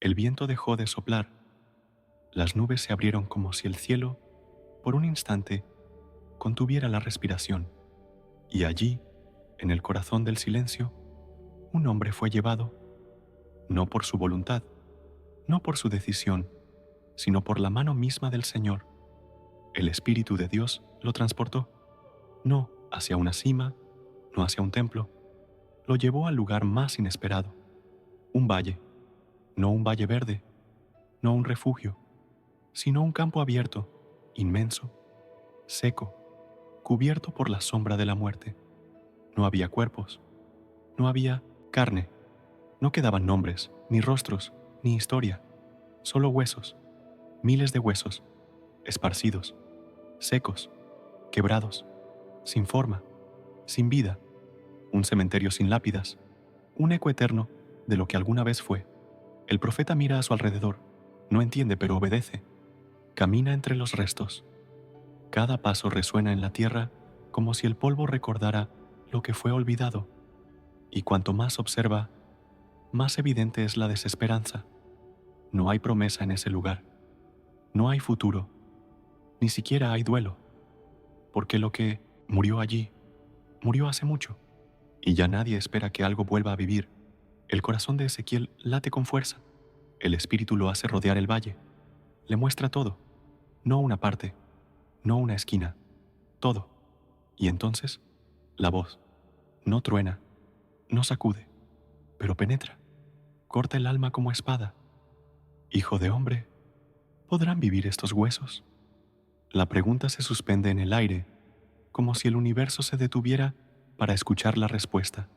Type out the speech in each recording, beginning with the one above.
El viento dejó de soplar, las nubes se abrieron como si el cielo, por un instante, contuviera la respiración, y allí, en el corazón del silencio, un hombre fue llevado, no por su voluntad, no por su decisión, sino por la mano misma del Señor. El Espíritu de Dios lo transportó, no hacia una cima, no hacia un templo, lo llevó al lugar más inesperado, un valle, no un valle verde, no un refugio, sino un campo abierto, inmenso, seco, cubierto por la sombra de la muerte. No había cuerpos, no había carne, no quedaban nombres, ni rostros, ni historia, solo huesos, miles de huesos, esparcidos, secos, quebrados, sin forma, sin vida, un cementerio sin lápidas, un eco eterno de lo que alguna vez fue. El profeta mira a su alrededor, no entiende pero obedece, camina entre los restos. Cada paso resuena en la tierra como si el polvo recordara lo que fue olvidado, y cuanto más observa, más evidente es la desesperanza. No hay promesa en ese lugar, no hay futuro, ni siquiera hay duelo, porque lo que murió allí, murió hace mucho, y ya nadie espera que algo vuelva a vivir. El corazón de Ezequiel late con fuerza, el espíritu lo hace rodear el valle, le muestra todo, no una parte, no una esquina, todo. Y entonces, la voz, no truena, no sacude, pero penetra, corta el alma como espada. Hijo de hombre, ¿podrán vivir estos huesos? La pregunta se suspende en el aire, como si el universo se detuviera para escuchar la respuesta.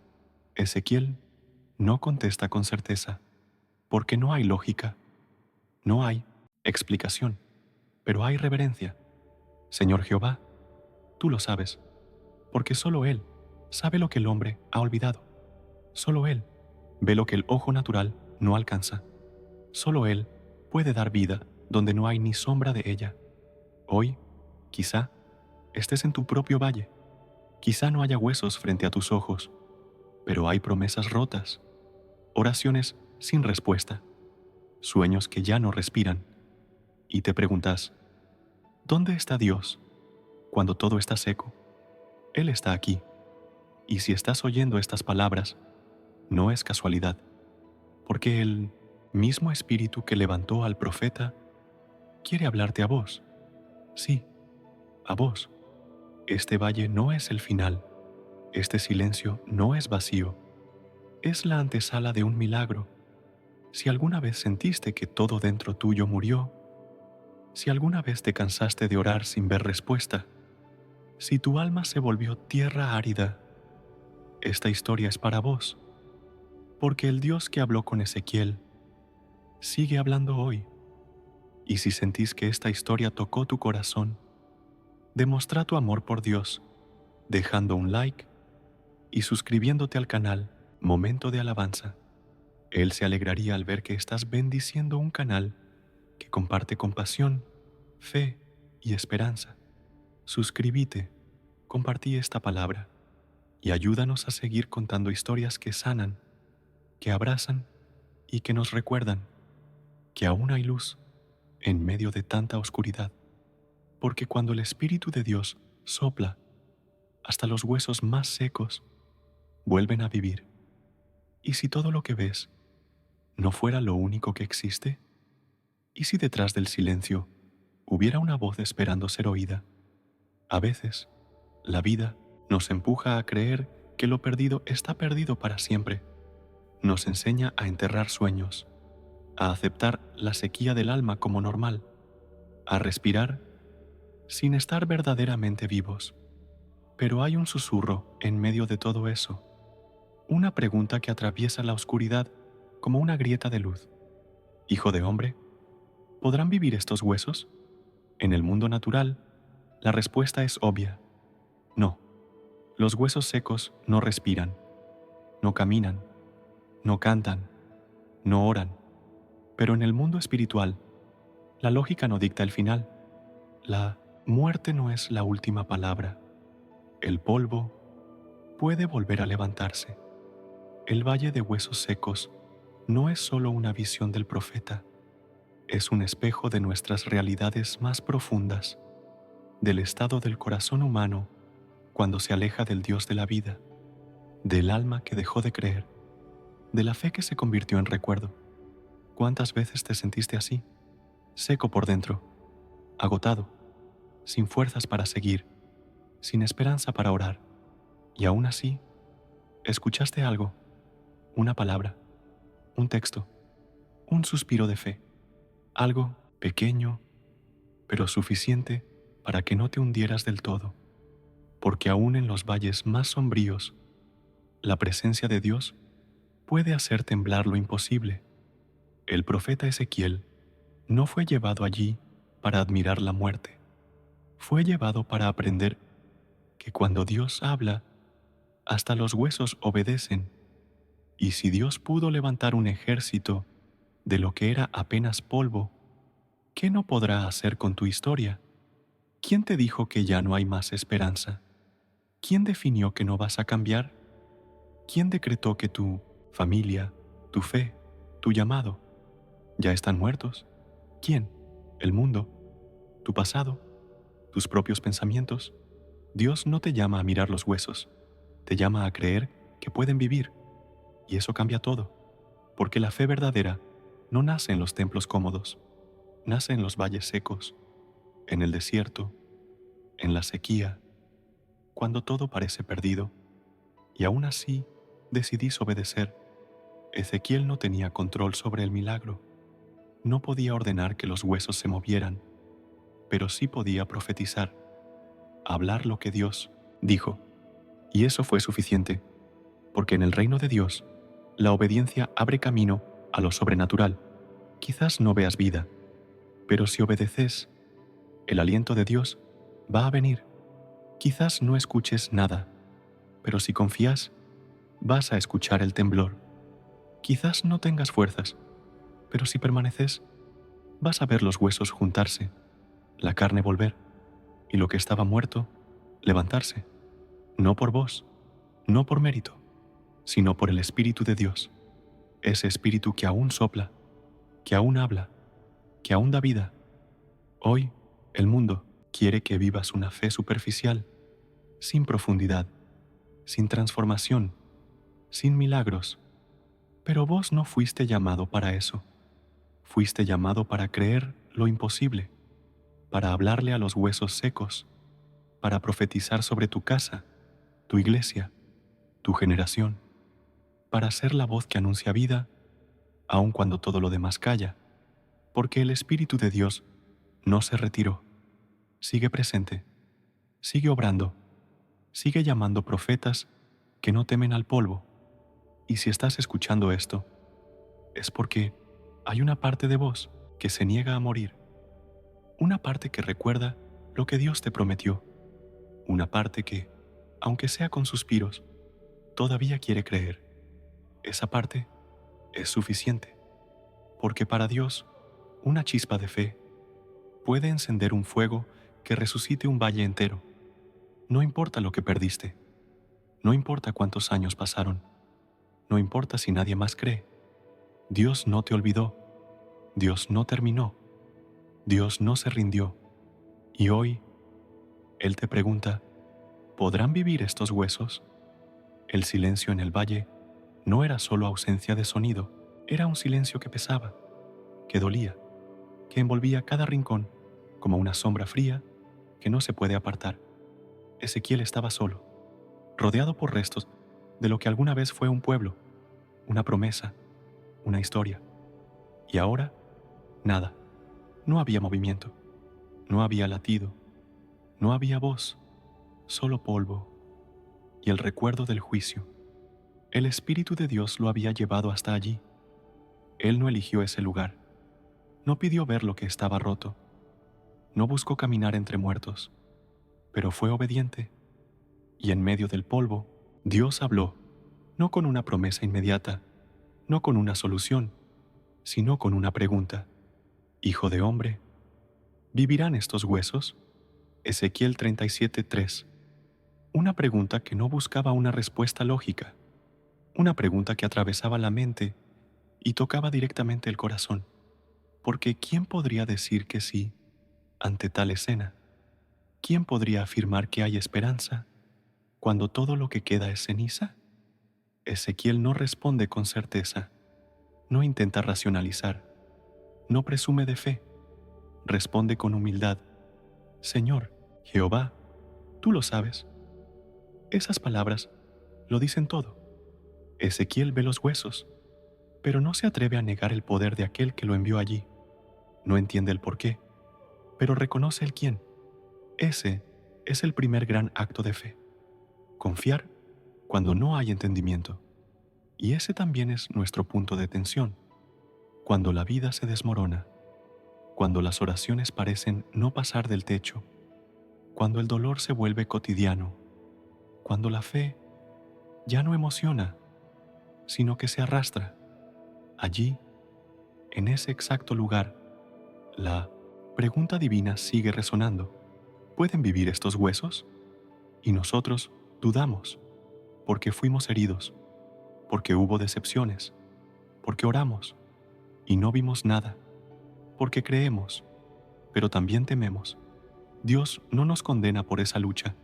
Ezequiel no contesta con certeza, porque no hay lógica, no hay explicación, pero hay reverencia. Señor Jehová, tú lo sabes, porque solo Él sabe lo que el hombre ha olvidado. Solo Él ve lo que el ojo natural no alcanza. Solo Él puede dar vida donde no hay ni sombra de ella. Hoy, quizá, estés en tu propio valle. Quizá no haya huesos frente a tus ojos, pero hay promesas rotas, oraciones sin respuesta, sueños que ya no respiran. Y te preguntas, ¿dónde está Dios cuando todo está seco? Él está aquí. Y si estás oyendo estas palabras, no es casualidad, porque el mismo Espíritu que levantó al profeta quiere hablarte a vos. Sí, a vos. Este valle no es el final. Este silencio no es vacío. Es la antesala de un milagro. Si alguna vez sentiste que todo dentro tuyo murió, si alguna vez te cansaste de orar sin ver respuesta, si tu alma se volvió tierra árida, esta historia es para vos, porque el Dios que habló con Ezequiel sigue hablando hoy. Y si sentís que esta historia tocó tu corazón, demostrá tu amor por Dios, dejando un like y suscribiéndote al canal Momento de Alabanza. Él se alegraría al ver que estás bendiciendo un canal que comparte compasión, fe y esperanza. Suscríbete, compartí esta palabra y ayúdanos a seguir contando historias que sanan, que abrazan y que nos recuerdan que aún hay luz en medio de tanta oscuridad, porque cuando el Espíritu de Dios sopla, hasta los huesos más secos vuelven a vivir. ¿Y si todo lo que ves no fuera lo único que existe? ¿Y si detrás del silencio hubiera una voz esperando ser oída? A veces, la vida nos empuja a creer que lo perdido está perdido para siempre. Nos enseña a enterrar sueños, a aceptar la sequía del alma como normal, a respirar sin estar verdaderamente vivos. Pero hay un susurro en medio de todo eso, una pregunta que atraviesa la oscuridad como una grieta de luz. Hijo de hombre, ¿podrán vivir estos huesos? En el mundo natural, la respuesta es obvia. No, los huesos secos no respiran, no caminan, no cantan, no oran. Pero en el mundo espiritual, la lógica no dicta el final. La muerte no es la última palabra. El polvo puede volver a levantarse. El valle de huesos secos no es solo una visión del profeta, es un espejo de nuestras realidades más profundas, del estado del corazón humano cuando se aleja del Dios de la vida, del alma que dejó de creer, de la fe que se convirtió en recuerdo. ¿Cuántas veces te sentiste así, seco por dentro, agotado, sin fuerzas para seguir, sin esperanza para orar, y aún así, escuchaste algo, una palabra, un texto, un suspiro de fe, algo pequeño, pero suficiente para que no te hundieras del todo, porque aún en los valles más sombríos, la presencia de Dios puede hacer temblar lo imposible? El profeta Ezequiel no fue llevado allí para admirar la muerte, fue llevado para aprender que cuando Dios habla, hasta los huesos obedecen, y si Dios pudo levantar un ejército de lo que era apenas polvo, ¿qué no podrá hacer con tu historia? ¿Quién te dijo que ya no hay más esperanza? ¿Quién definió que no vas a cambiar? ¿Quién decretó que tu familia, tu fe, tu llamado ya están muertos? ¿Quién? ¿El mundo? ¿Tu pasado? ¿Tus propios pensamientos? Dios no te llama a mirar los huesos, te llama a creer que pueden vivir, y eso cambia todo, porque la fe verdadera no nace en los templos cómodos, nace en los valles secos, en el desierto, en la sequía, cuando todo parece perdido, y aún así decidís obedecer. Ezequiel no tenía control sobre el milagro, no podía ordenar que los huesos se movieran, pero sí podía profetizar, hablar lo que Dios dijo, y eso fue suficiente, porque en el reino de Dios, la obediencia abre camino a lo sobrenatural. Quizás no veas vida, pero si obedeces, el aliento de Dios va a venir. Quizás no escuches nada, pero si confías, vas a escuchar el temblor. Quizás no tengas fuerzas, pero si permaneces, vas a ver los huesos juntarse, la carne volver, y lo que estaba muerto, levantarse, no por vos, no por mérito, sino por el Espíritu de Dios, ese Espíritu que aún sopla, que aún habla, que aún da vida. Hoy, el mundo quiere que vivas una fe superficial, sin profundidad, sin transformación, sin milagros. Pero vos no fuiste llamado para eso. Fuiste llamado para creer lo imposible, para hablarle a los huesos secos, para profetizar sobre tu casa, tu iglesia, tu generación, para ser la voz que anuncia vida, aun cuando todo lo demás calla, porque el Espíritu de Dios no se retiró, sigue presente, sigue obrando, sigue llamando profetas que no temen al polvo. Y si estás escuchando esto, es porque hay una parte de vos que se niega a morir, una parte que recuerda lo que Dios te prometió, una parte que, aunque sea con suspiros, todavía quiere creer. Esa parte es suficiente, porque para Dios, una chispa de fe puede encender un fuego que resucite un valle entero. No importa lo que perdiste, no importa cuántos años pasaron, no importa si nadie más cree. Dios no te olvidó, Dios no terminó, Dios no se rindió. Y hoy, Él te pregunta, ¿podrán vivir estos huesos? El silencio en el valle no era solo ausencia de sonido, era un silencio que pesaba, que dolía, que envolvía cada rincón como una sombra fría que no se puede apartar. Ezequiel estaba solo, rodeado por restos de lo que alguna vez fue un pueblo, una promesa, una historia. Y ahora, nada. No había movimiento, no había latido, no había voz, solo polvo y el recuerdo del juicio. El Espíritu de Dios lo había llevado hasta allí. Él no eligió ese lugar, no pidió ver lo que estaba roto, no buscó caminar entre muertos, pero fue obediente. Y en medio del polvo, Dios habló, no con una promesa inmediata, no con una solución, sino con una pregunta. Hijo de hombre, ¿vivirán estos huesos? Ezequiel 37:3. Una pregunta que no buscaba una respuesta lógica, una pregunta que atravesaba la mente y tocaba directamente el corazón, porque ¿quién podría decir que sí ante tal escena? ¿Quién podría afirmar que hay esperanza cuando todo lo que queda es ceniza? Ezequiel no responde con certeza, no intenta racionalizar, no presume de fe, responde con humildad: Señor, Jehová, tú lo sabes. Esas palabras lo dicen todo. Ezequiel ve los huesos, pero no se atreve a negar el poder de aquel que lo envió allí. No entiende el por qué, pero reconoce el quién. Ese es el primer gran acto de fe. Confiar cuando no hay entendimiento. Y ese también es nuestro punto de tensión. Cuando la vida se desmorona, cuando las oraciones parecen no pasar del techo, cuando el dolor se vuelve cotidiano, cuando la fe ya no emociona, sino que se arrastra. Allí, en ese exacto lugar, la pregunta divina sigue resonando. ¿Pueden vivir estos huesos? Y nosotros dudamos, porque fuimos heridos, porque hubo decepciones, porque oramos y no vimos nada, porque creemos, pero también tememos. Dios no nos condena por esa lucha.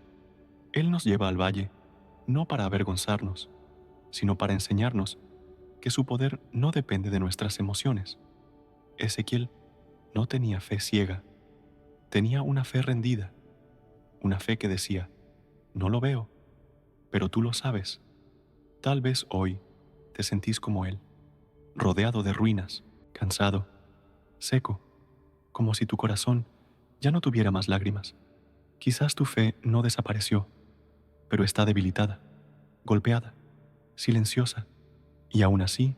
Él nos lleva al valle, no para avergonzarnos, sino para enseñarnos que su poder no depende de nuestras emociones. Ezequiel no tenía fe ciega, tenía una fe rendida, una fe que decía: no lo veo, pero tú lo sabes. Tal vez hoy te sentís como él, rodeado de ruinas, cansado, seco, como si tu corazón ya no tuviera más lágrimas. Quizás tu fe no desapareció, pero está debilitada, golpeada, silenciosa, y aún así,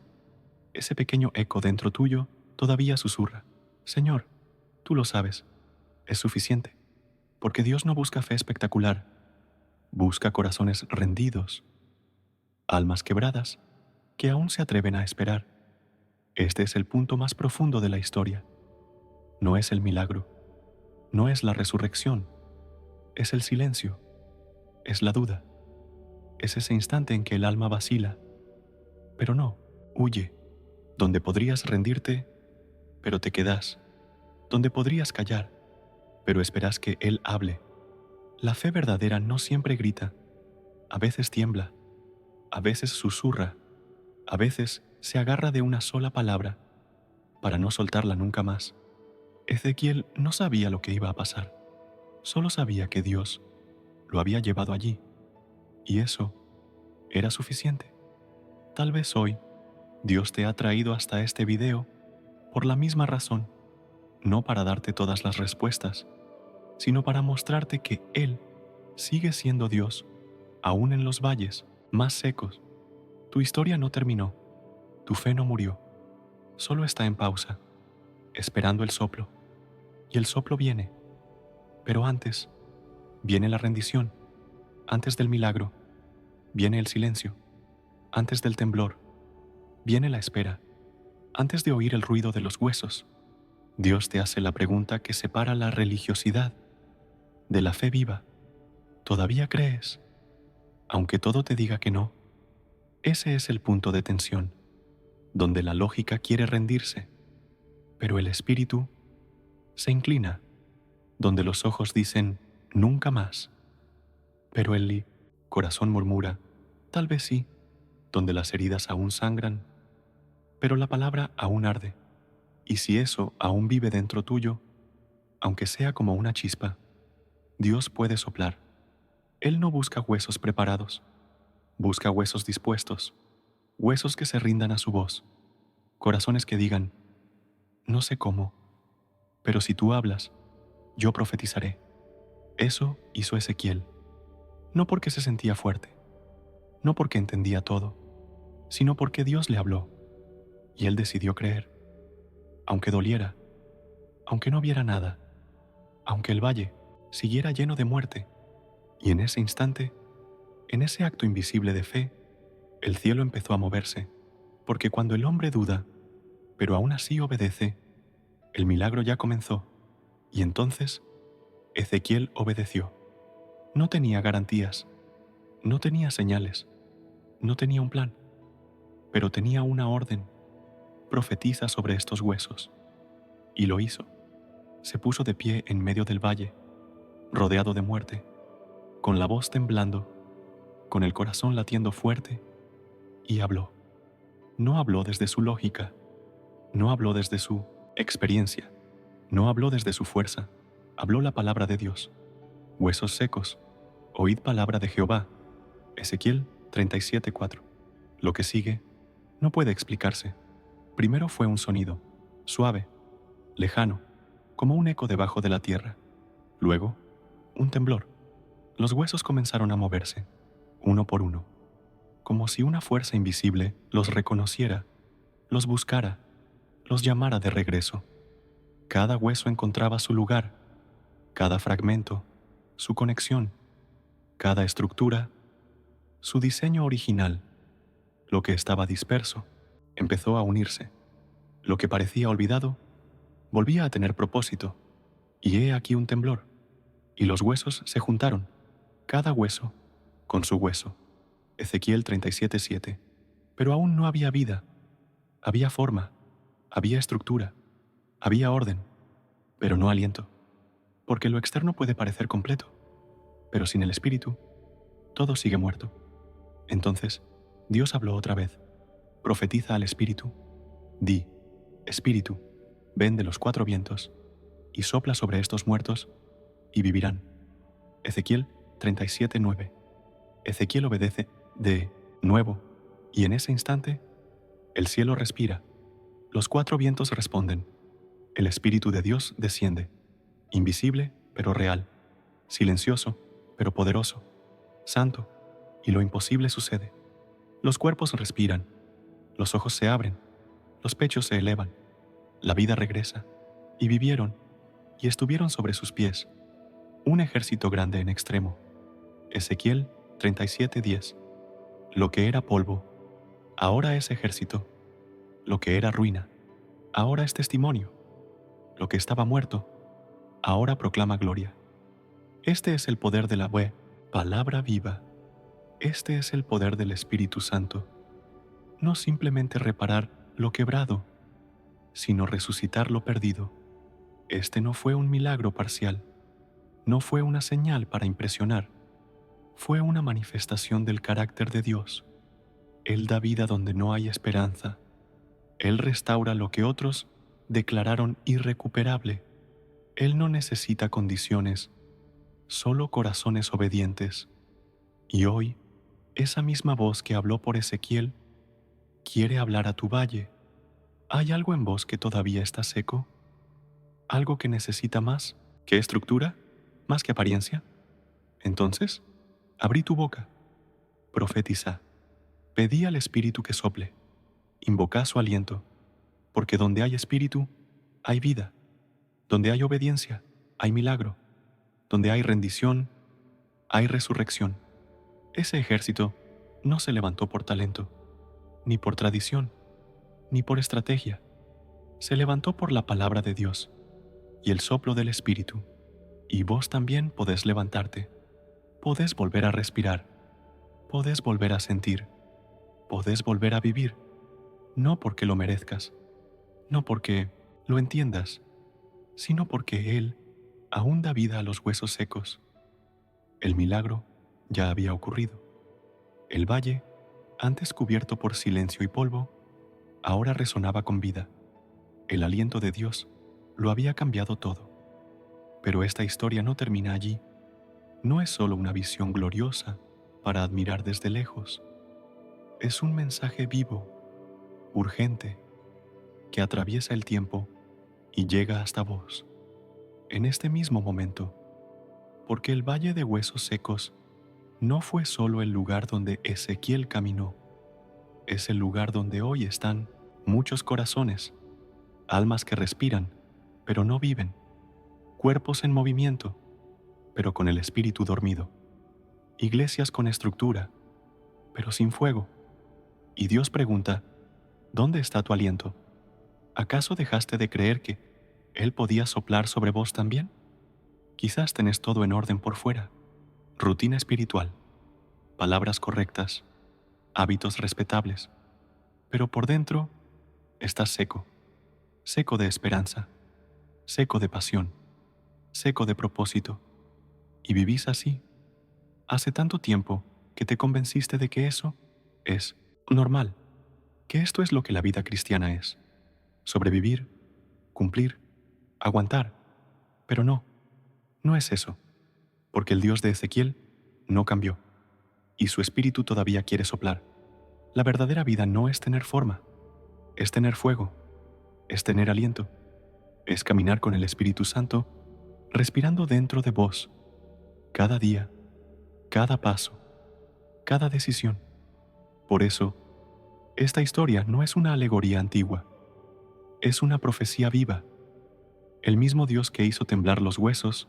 ese pequeño eco dentro tuyo todavía susurra: Señor, tú lo sabes, es suficiente, porque Dios no busca fe espectacular, busca corazones rendidos, almas quebradas, que aún se atreven a esperar. Este es el punto más profundo de la historia. No es el milagro, no es la resurrección, es el silencio, es la duda, es ese instante en que el alma vacila, pero no, huye, donde podrías rendirte, pero te quedas, donde podrías callar, pero esperas que Él hable. La fe verdadera no siempre grita, a veces tiembla, a veces susurra, a veces se agarra de una sola palabra para no soltarla nunca más. Ezequiel no sabía lo que iba a pasar, solo sabía que Dios lo había llevado allí, y eso era suficiente. Tal vez hoy Dios te ha traído hasta este video por la misma razón, no para darte todas las respuestas, sino para mostrarte que Él sigue siendo Dios, aún en los valles más secos. Tu historia no terminó, tu fe no murió, solo está en pausa, esperando el soplo. Y el soplo viene, pero antes viene la rendición, antes del milagro, viene el silencio, antes del temblor, viene la espera, antes de oír el ruido de los huesos. Dios te hace la pregunta que separa la religiosidad de la fe viva. ¿Todavía crees? Aunque todo te diga que no. Ese es el punto de tensión, donde la lógica quiere rendirse, pero el espíritu se inclina, donde los ojos dicen nunca más, pero el corazón murmura tal vez sí, donde las heridas aún sangran, pero la palabra aún arde, y si eso aún vive dentro tuyo, aunque sea como una chispa, Dios puede soplar. Él no busca huesos preparados, busca huesos dispuestos, huesos que se rindan a su voz, corazones que digan: no sé cómo, pero si tú hablas, yo profetizaré. Eso hizo Ezequiel, no porque se sentía fuerte, no porque entendía todo, sino porque Dios le habló, y él decidió creer, aunque doliera, aunque no viera nada, aunque el valle siguiera lleno de muerte. Y en ese instante, en ese acto invisible de fe, el cielo empezó a moverse, porque cuando el hombre duda, pero aún así obedece, el milagro ya comenzó, y entonces Ezequiel obedeció. No tenía garantías, no tenía señales, no tenía un plan, pero tenía una orden. profetiza sobre estos huesos. Y lo hizo. Se puso de pie en medio del valle, rodeado de muerte, con la voz temblando, con el corazón latiendo fuerte, y habló. No habló desde su lógica, no habló desde su experiencia, no habló desde su fuerza, habló la palabra de Dios. Huesos secos, oíd palabra de Jehová. Ezequiel 37:4. Lo que sigue no puede explicarse. Primero fue un sonido, suave, lejano, como un eco debajo de la tierra. Luego, un temblor. Los huesos comenzaron a moverse, uno por uno, como si una fuerza invisible los reconociera, los buscara, los llamara de regreso. Cada hueso encontraba su lugar, cada fragmento, su conexión, cada estructura, su diseño original. Lo que estaba disperso empezó a unirse. Lo que parecía olvidado volvía a tener propósito. Y he aquí un temblor. Y los huesos se juntaron, cada hueso con su hueso. Ezequiel 37:7. Pero aún no había vida. Había forma, había estructura, había orden, pero no aliento. Porque lo externo puede parecer completo, pero sin el espíritu, todo sigue muerto. Entonces, Dios habló otra vez. Profetiza al espíritu. Di, espíritu, ven de los 4 vientos, y sopla sobre estos muertos, y vivirán. Ezequiel 37:9. Ezequiel obedece de nuevo, y en ese instante, el cielo respira, los 4 vientos responden, el Espíritu de Dios desciende, invisible pero real, silencioso pero poderoso, santo, y lo imposible sucede. Los cuerpos respiran, los ojos se abren, los pechos se elevan, la vida regresa, y vivieron, y estuvieron sobre sus pies, un ejército grande en extremo. Ezequiel 37:10. Lo que era polvo, ahora es ejército. Lo que era ruina, ahora es testimonio. Lo que estaba muerto, ahora proclama gloria. Este es el poder de la palabra viva. Este es el poder del Espíritu Santo. No simplemente reparar lo quebrado, sino resucitar lo perdido. Este no fue un milagro parcial, no fue una señal para impresionar, fue una manifestación del carácter de Dios. Él da vida donde no hay esperanza. Él restaura lo que otros declararon irrecuperable. Él no necesita condiciones, solo corazones obedientes. Y hoy, esa misma voz que habló por Ezequiel quiere hablar a tu valle. ¿Hay algo en vos que todavía está seco? ¿Algo que necesita más que estructura, más que apariencia? Entonces, abrí tu boca, profetiza, pedí al Espíritu que sople, invoca su aliento, porque donde hay espíritu, hay vida, donde hay obediencia, hay milagro, donde hay rendición, hay resurrección. Ese ejército no se levantó por talento, ni por tradición, ni por estrategia. Se levantó por la palabra de Dios y el soplo del Espíritu. Y vos también podés levantarte, podés volver a respirar, podés volver a sentir, podés volver a vivir, no porque lo merezcas, no porque lo entiendas, sino porque Él aún da vida a los huesos secos. El milagro ya había ocurrido. El valle, antes cubierto por silencio y polvo, ahora resonaba con vida. El aliento de Dios lo había cambiado todo. Pero esta historia no termina allí. No es solo una visión gloriosa para admirar desde lejos. Es un mensaje vivo, urgente, que atraviesa el tiempo y llega hasta vos, en este mismo momento, porque el valle de huesos secos no fue solo el lugar donde Ezequiel caminó, es el lugar donde hoy están muchos corazones, almas que respiran, pero no viven, cuerpos en movimiento, pero con el espíritu dormido, iglesias con estructura, pero sin fuego. Y Dios pregunta, ¿dónde está tu aliento? ¿Acaso dejaste de creer que Él podía soplar sobre vos también? Quizás tenés todo en orden por fuera, rutina espiritual, palabras correctas, hábitos respetables, pero por dentro Estás seco, seco de esperanza, seco de pasión, seco de propósito, y vivís así hace tanto tiempo que te convenciste de que eso es normal, que esto es lo que la vida cristiana es: sobrevivir, cumplir, aguantar. Pero no, no es eso, porque el Dios de Ezequiel no cambió, y su espíritu todavía quiere soplar. La verdadera vida no es tener forma, es tener fuego, es tener aliento, es caminar con el Espíritu Santo, respirando dentro de vos, cada día, cada paso, cada decisión. Por eso, esta historia no es una alegoría antigua, es una profecía viva. El mismo Dios que hizo temblar los huesos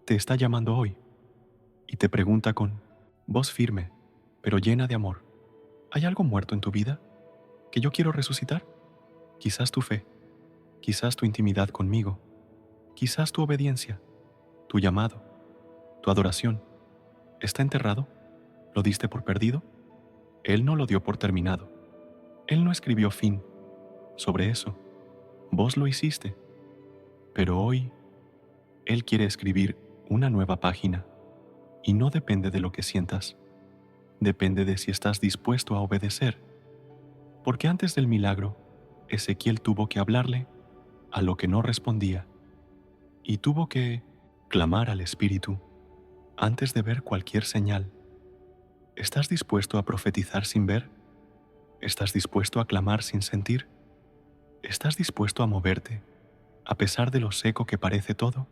te está llamando hoy y te pregunta con voz firme, pero llena de amor: ¿hay algo muerto en tu vida que yo quiero resucitar? Quizás tu fe, quizás tu intimidad conmigo, quizás tu obediencia, tu llamado, tu adoración. ¿Está enterrado? ¿Lo diste por perdido? Él no lo dio por terminado. Él no escribió fin. Sobre eso, vos lo hiciste. Pero hoy, Él quiere escribir una nueva página. Y no depende de lo que sientas. Depende de si estás dispuesto a obedecer. Porque antes del milagro, Ezequiel tuvo que hablarle a lo que no respondía. Y tuvo que clamar al Espíritu antes de ver cualquier señal. ¿Estás dispuesto a profetizar sin ver? ¿Estás dispuesto a clamar sin sentir? ¿Estás dispuesto a moverte, a pesar de lo seco que parece todo?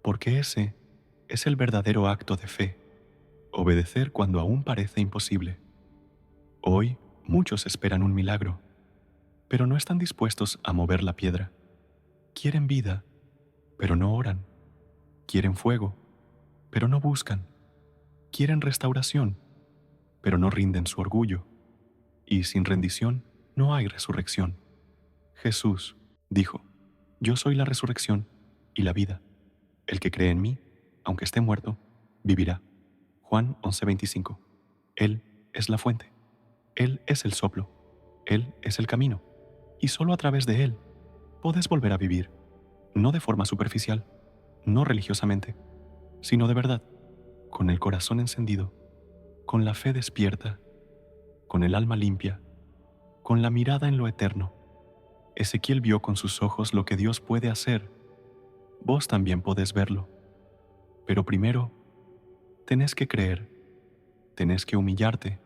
Porque ese es el verdadero acto de fe, obedecer cuando aún parece imposible. Hoy muchos esperan un milagro, pero no están dispuestos a mover la piedra. Quieren vida, pero no oran. Quieren fuego, pero no buscan. Quieren restauración, pero no rinden su orgullo. Y sin rendición no hay resurrección. Jesús dijo: yo soy la resurrección y la vida. El que cree en mí, aunque esté muerto, vivirá. Juan 11:25. Él es la fuente. Él es el soplo. Él es el camino. Y solo a través de Él podés volver a vivir, no de forma superficial, no religiosamente, sino de verdad, con el corazón encendido, con la fe despierta, con el alma limpia, con la mirada en lo eterno. Ezequiel vio con sus ojos lo que Dios puede hacer. Vos también podés verlo. Pero primero, tenés que creer, tenés que humillarte,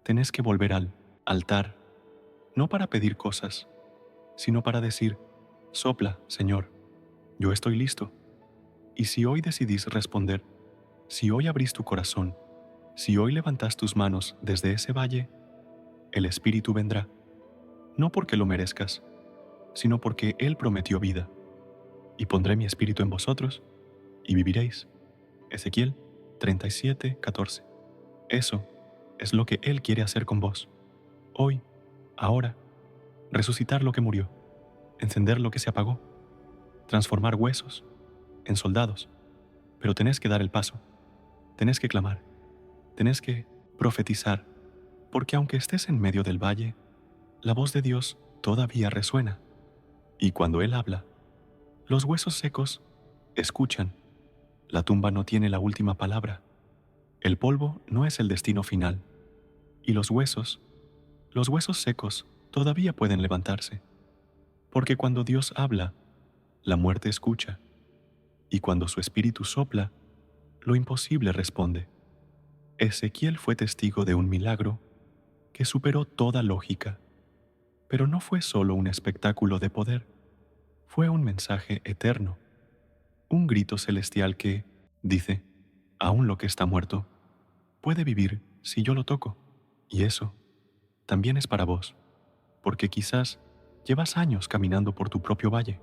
tenés que volver al altar, no para pedir cosas, sino para decir: sopla, Señor, yo estoy listo. Y si hoy decidís responder, si hoy abrís tu corazón, si hoy levantás tus manos desde ese valle, el Espíritu vendrá, no porque lo merezcas, sino porque Él prometió vida. Y pondré mi espíritu en vosotros, y viviréis. Ezequiel 37:14. Eso es lo que Él quiere hacer con vos. Hoy, ahora, resucitar lo que murió, encender lo que se apagó, transformar huesos en soldados. Pero tenés que dar el paso, tenés que clamar, tenés que profetizar, porque aunque estés en medio del valle, la voz de Dios todavía resuena. Y cuando Él habla, los huesos secos escuchan. La tumba no tiene la última palabra. El polvo no es el destino final. Y los huesos secos todavía pueden levantarse. Porque cuando Dios habla, la muerte escucha. Y cuando su espíritu sopla, lo imposible responde. Ezequiel fue testigo de un milagro que superó toda lógica. Pero no fue solo un espectáculo de poder, fue un mensaje eterno, un grito celestial que, dice, aún lo que está muerto puede vivir si yo lo toco. Y eso también es para vos, porque quizás llevas años caminando por tu propio valle,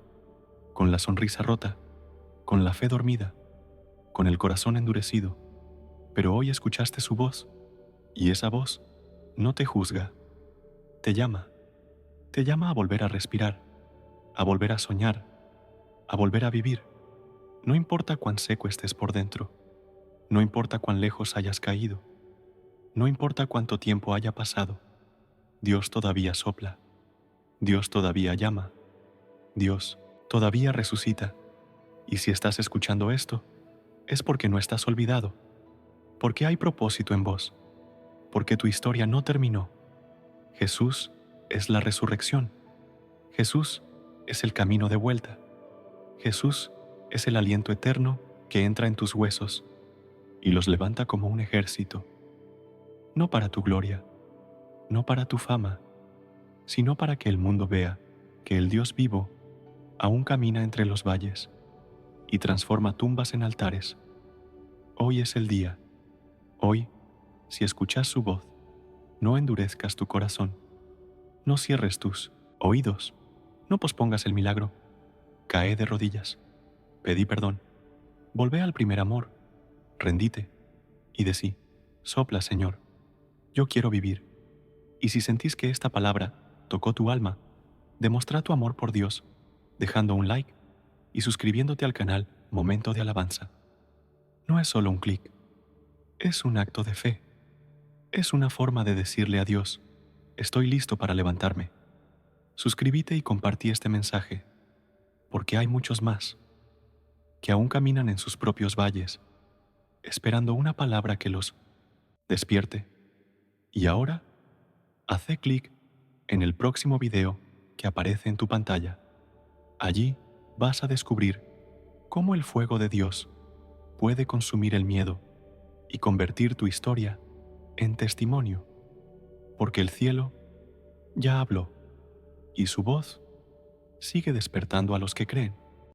con la sonrisa rota, con la fe dormida, con el corazón endurecido, pero hoy escuchaste su voz, y esa voz no te juzga, te llama a volver a respirar, a volver a soñar, a volver a vivir. No importa cuán seco estés por dentro, no importa cuán lejos hayas caído, no importa cuánto tiempo haya pasado, Dios todavía sopla. Dios todavía llama. Dios todavía resucita. Y si estás escuchando esto, es porque no estás olvidado, porque hay propósito en vos, porque tu historia no terminó. Jesús es la resurrección. Jesús es el camino de vuelta. Jesús es el aliento eterno que entra en tus huesos y los levanta como un ejército, no para tu gloria, no para tu fama, sino para que el mundo vea que el Dios vivo aún camina entre los valles y transforma tumbas en altares. Hoy es el día. Hoy, si escuchas su voz, no endurezcas tu corazón, no cierres tus oídos, no pospongas el milagro. Cae de rodillas, pedí perdón, volvé al primer amor, rendite y decí: sopla, Señor, yo quiero vivir. Y si sentís que esta palabra tocó tu alma, demostrá tu amor por Dios, dejando un like y suscribiéndote al canal Momento de Alabanza. No es solo un clic, es un acto de fe. Es una forma de decirle a Dios: estoy listo para levantarme. Suscríbete y compartí este mensaje, porque hay muchos más que aún caminan en sus propios valles, esperando una palabra que los despierte. Y ahora, haz clic en el próximo video que aparece en tu pantalla. Allí vas a descubrir cómo el fuego de Dios puede consumir el miedo y convertir tu historia en testimonio, porque el cielo ya habló y su voz sigue despertando a los que creen.